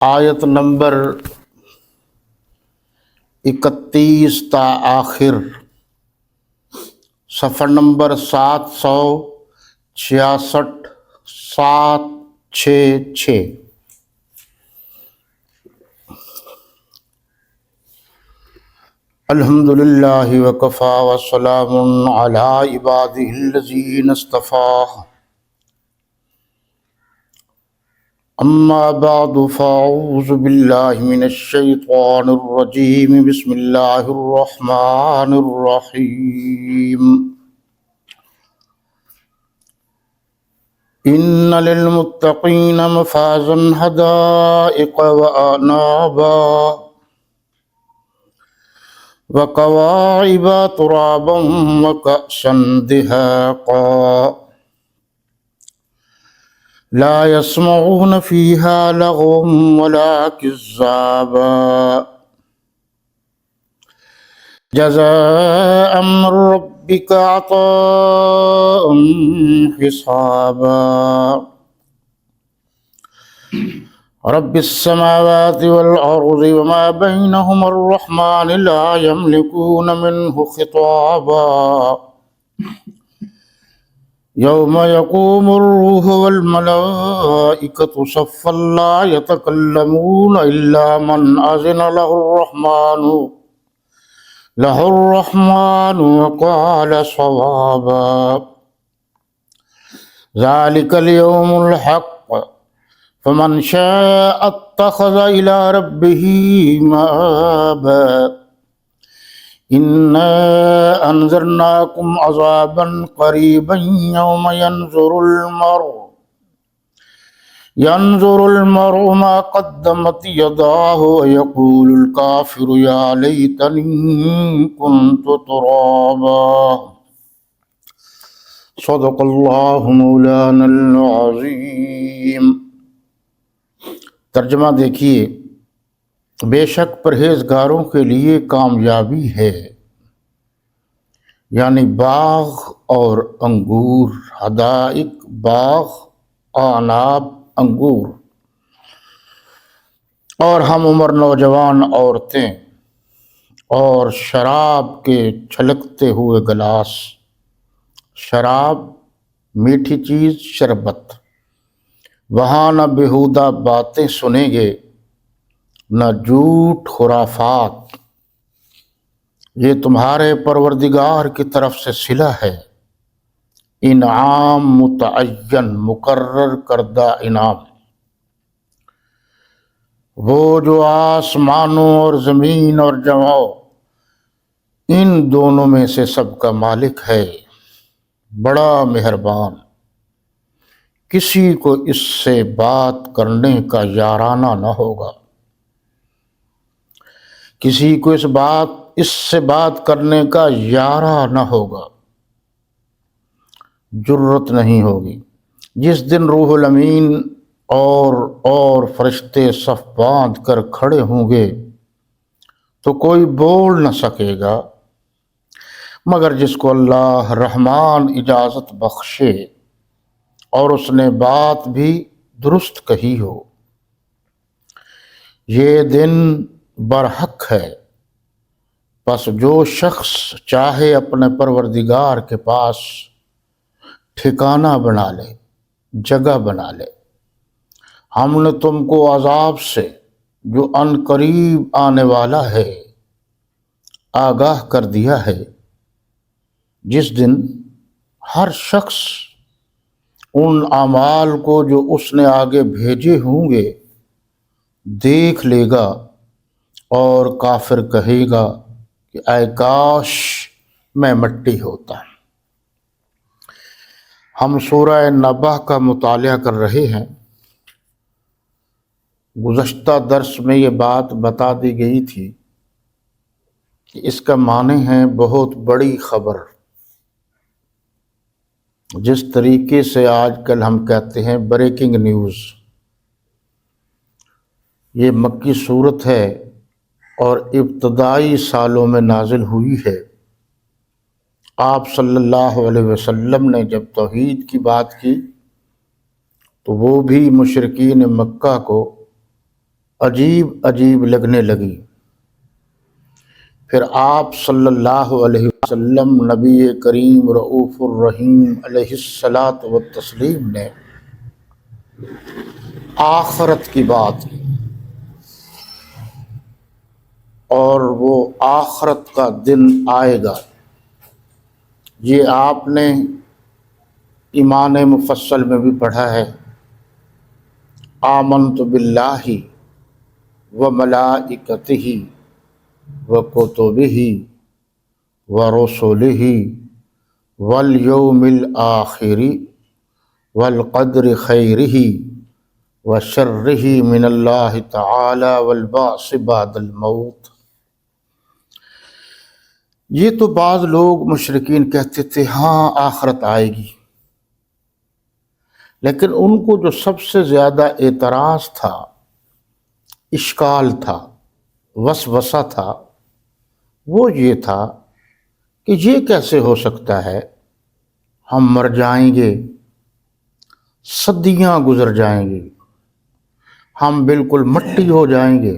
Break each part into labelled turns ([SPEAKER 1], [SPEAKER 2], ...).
[SPEAKER 1] آیت نمبر 31 تا آخر، صفحہ نمبر 766 766۔ الحمدللہ وکفا وسلام علی عبادہ الذین اصطفیٰ، اما بعد فاعوذ باللہ من الشیطان الرجیم، بسم اللہ الرحمن الرحیم۔ ان للمتقین مفازا حدائق وأعنابا وكواعب ترابا وكأسا دهاقا لا يسمعون فيها لغوا ولا كذابا جزاء من ربك عطاء حسابا رب السماوات والأرض وما بينهما الرحمن لا يملكون منه خطابا يوم يقوم الروح والملائكة صفا لا يتكلمون إلا من أذن له الرحمن وقال صوابا ذلك اليوم الحق فمن شاء اتخذ إلى ربه مآبا إنا أنذرناكم عذابا قريبا يوم ينظر المرء ما قدمت يداه ويقول الكافر يا ليتني كنت ترابا صدق اللہ مولانا العظیم۔ ترجمہ دیکھیے، بے شک پرہیزگاروں کے لیے کامیابی ہے، یعنی باغ اور انگور، حدائق باغ، اعناب انگور، اور ہم عمر نوجوان عورتیں، اور شراب کے چھلکتے ہوئے گلاس۔ شراب میٹھی چیز، شربت۔ وہاں نہ بیہودہ باتیں سنیں گے، نہ جھوٹ خرافات۔ یہ تمہارے پروردگار کی طرف سے صلہ ہے، انعام متعین، مقرر کردہ انعام۔ وہ جو آسمانوں اور زمین اور جمع ان دونوں میں سے سب کا مالک ہے، بڑا مہربان، کسی کو اس سے بات کرنے کا یارانہ نہ ہوگا، کسی کو اس سے بات کرنے کا یارہ نہ ہوگا، جرت نہیں ہوگی۔ جس دن روح الامین اور فرشتے صف باندھ کر کھڑے ہوں گے تو کوئی بول نہ سکے گا مگر جس کو اللہ رحمان اجازت بخشے اور اس نے بات بھی درست کہی ہو۔ یہ دن برحق ہے، پس جو شخص چاہے اپنے پروردگار کے پاس ٹھکانہ بنا لے، جگہ بنا لے۔ ہم نے تم کو عذاب سے جو عن قریب آنے والا ہے آگاہ کر دیا ہے، جس دن ہر شخص ان اعمال کو جو اس نے آگے بھیجے ہوں گے دیکھ لے گا، اور کافر کہے گا کہ اے کاش میں مٹی ہوتا۔ ہم سورہ نبأ کا مطالعہ کر رہے ہیں۔ گزشتہ درس میں یہ بات بتا دی گئی تھی کہ اس کا معنی ہے بہت بڑی خبر، جس طریقے سے آج کل ہم کہتے ہیں بریکنگ نیوز۔ یہ مکی صورت ہے اور ابتدائی سالوں میں نازل ہوئی ہے۔ آپ صلی اللہ علیہ وسلم نے جب توحید کی بات کی تو وہ بھی مشرکین مکہ کو عجیب عجیب لگنے لگی۔ پھر آپ صلی اللہ علیہ وسلم نبی کریم رؤوف الرحیم علیہ الصلاۃ والتسلیم نے آخرت کی بات کی، اور وہ آخرت کا دن آئے گا۔ یہ آپ نے ایمان مفصل میں بھی پڑھا ہے، آمنت باللہ وملائکتہ وکتبہ ورسلہ والیوم الآخر والقدر خیرہ وشرہ من اللہ تعالی والبعث بعد الموت۔ یہ تو بعض لوگ مشرکین کہتے تھے ہاں آخرت آئے گی، لیکن ان کو جو سب سے زیادہ اعتراض تھا، اشکال تھا، وسوسہ تھا، وہ یہ تھا کہ یہ کیسے ہو سکتا ہے، ہم مر جائیں گے، صدیاں گزر جائیں گی، ہم بالکل مٹی ہو جائیں گے،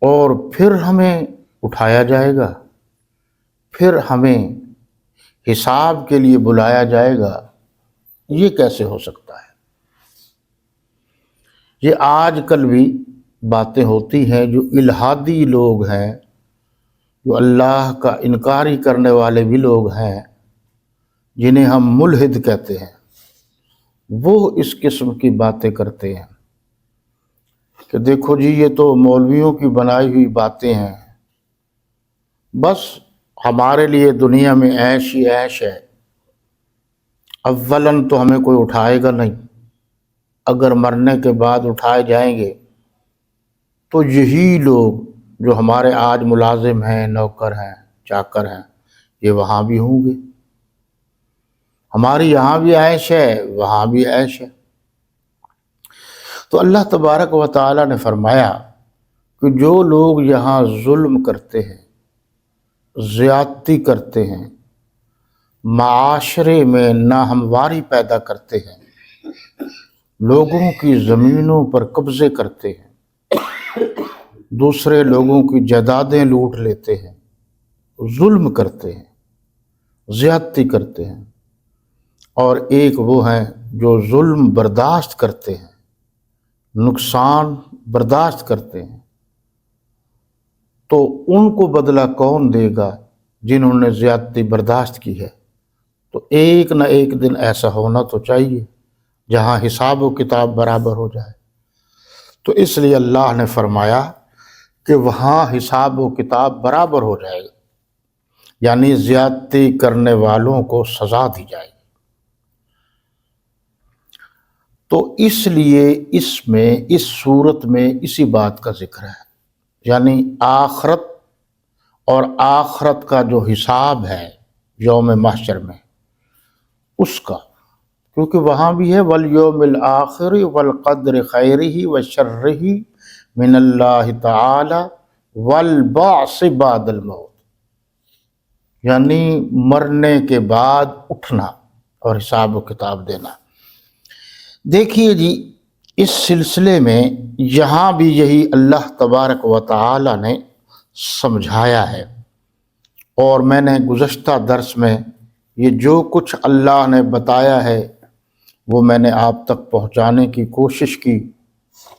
[SPEAKER 1] اور پھر ہمیں اٹھایا جائے گا، پھر ہمیں حساب کے لیے بلایا جائے گا، یہ کیسے ہو سکتا ہے؟ یہ آج کل بھی باتیں ہوتی ہیں۔ جو الہادی لوگ ہیں، جو اللہ کا انکاری کرنے والے بھی لوگ ہیں، جنہیں ہم ملحد کہتے ہیں، وہ اس قسم کی باتیں کرتے ہیں کہ دیکھو جی یہ تو مولویوں کی بنائی ہوئی باتیں ہیں، بس ہمارے لیے دنیا میں عیش ہی عیش ہے، اولاً تو ہمیں کوئی اٹھائے گا نہیں، اگر مرنے کے بعد اٹھائے جائیں گے تو یہی لوگ جو ہمارے آج ملازم ہیں، نوکر ہیں، چاکر ہیں، یہ وہاں بھی ہوں گے، ہماری یہاں بھی عیش ہے، وہاں بھی عیش ہے۔ تو اللہ تبارک و تعالیٰ نے فرمایا کہ جو لوگ یہاں ظلم کرتے ہیں، زیادتی کرتے ہیں، معاشرے میں ناہمواری پیدا کرتے ہیں، لوگوں کی زمینوں پر قبضے کرتے ہیں، دوسرے لوگوں کی جائیدادیں لوٹ لیتے ہیں، ظلم کرتے ہیں، زیادتی کرتے ہیں، اور ایک وہ ہیں جو ظلم برداشت کرتے ہیں، نقصان برداشت کرتے ہیں، تو ان کو بدلہ کون دے گا جنہوں نے زیادتی برداشت کی ہے؟ تو ایک نہ ایک دن ایسا ہونا تو چاہیے جہاں حساب و کتاب برابر ہو جائے۔ تو اس لیے اللہ نے فرمایا کہ وہاں حساب و کتاب برابر ہو جائے گا، یعنی زیادتی کرنے والوں کو سزا دی جائے گی۔ تو اس لیے اس میں، اس صورت میں اسی بات کا ذکر ہے، یعنی آخرت اور آخرت کا جو حساب ہے یوم محشر میں، اس کا، کیونکہ وہاں بھی ہے والیوم الآخر والقدر خیرہ وشرہ من اللہ تعالی والبعث بعد الموت، یعنی مرنے کے بعد اٹھنا اور حساب و کتاب دینا۔ دیکھیے جی، اس سلسلے میں یہاں بھی یہی اللہ تبارک و تعالی نے سمجھایا ہے، اور میں نے گزشتہ درس میں یہ جو کچھ اللہ نے بتایا ہے وہ میں نے آپ تک پہنچانے کی کوشش کی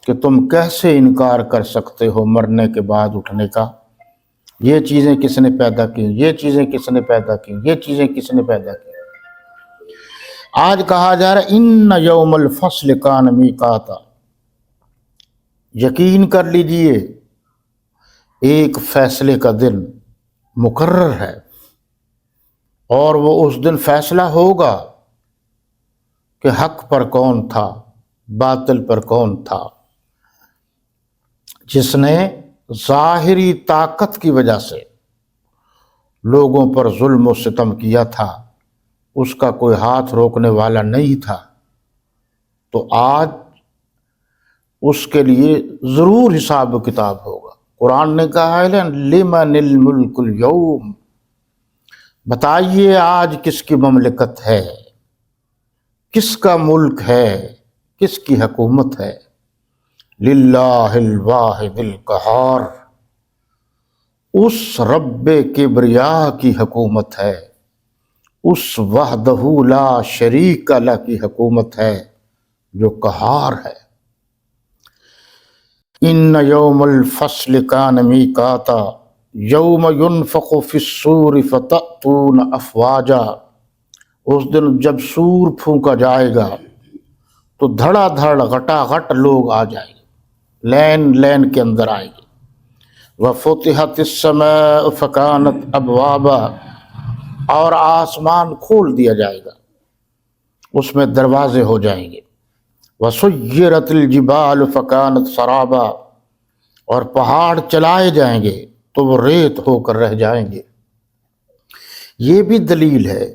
[SPEAKER 1] کہ تم کیسے انکار کر سکتے ہو مرنے کے بعد اٹھنے کا، یہ چیزیں کس نے پیدا کی، یہ چیزیں کس نے پیدا کی، یہ چیزیں کس نے پیدا کی۔ آج کہا جا رہا ہے ان یوم الفصل کان میقاتا، یقین کر لیجئے ایک فیصلے کا دن مقرر ہے، اور وہ اس دن فیصلہ ہوگا کہ حق پر کون تھا، باطل پر کون تھا۔ جس نے ظاہری طاقت کی وجہ سے لوگوں پر ظلم و ستم کیا تھا، اس کا کوئی ہاتھ روکنے والا نہیں تھا، تو آج اس کے لیے ضرور حساب و کتاب ہوگا۔ قرآن نے کہا ہے لمن الملک اليوم، بتائیے آج کس کی مملکت ہے، کس کا ملک ہے، کس کی حکومت ہے۔ للہ الواحد القہار، اس رب کبریا کی حکومت ہے، اس وحدہ لا شریک لہ کی حکومت ہے جو قہار ہے۔ ان یوم الفصل کان میقاتا، یوم ینفخ فی الصور فتأتون افواجا، اس دن جب سور پھونکا جائے گا تو دھڑا دھڑ غٹا غٹ لوگ آ جائیں گے، لین لین کے اندر آئیں گے۔ وفتحت السماء فکانت ابوابا، اور آسمان کھول دیا جائے گا، اس میں دروازے ہو جائیں گے۔ وسیرت الجبال فکانت سرابا، اور پہاڑ چلائے جائیں گے تو وہ ریت ہو کر رہ جائیں گے۔ یہ بھی دلیل ہے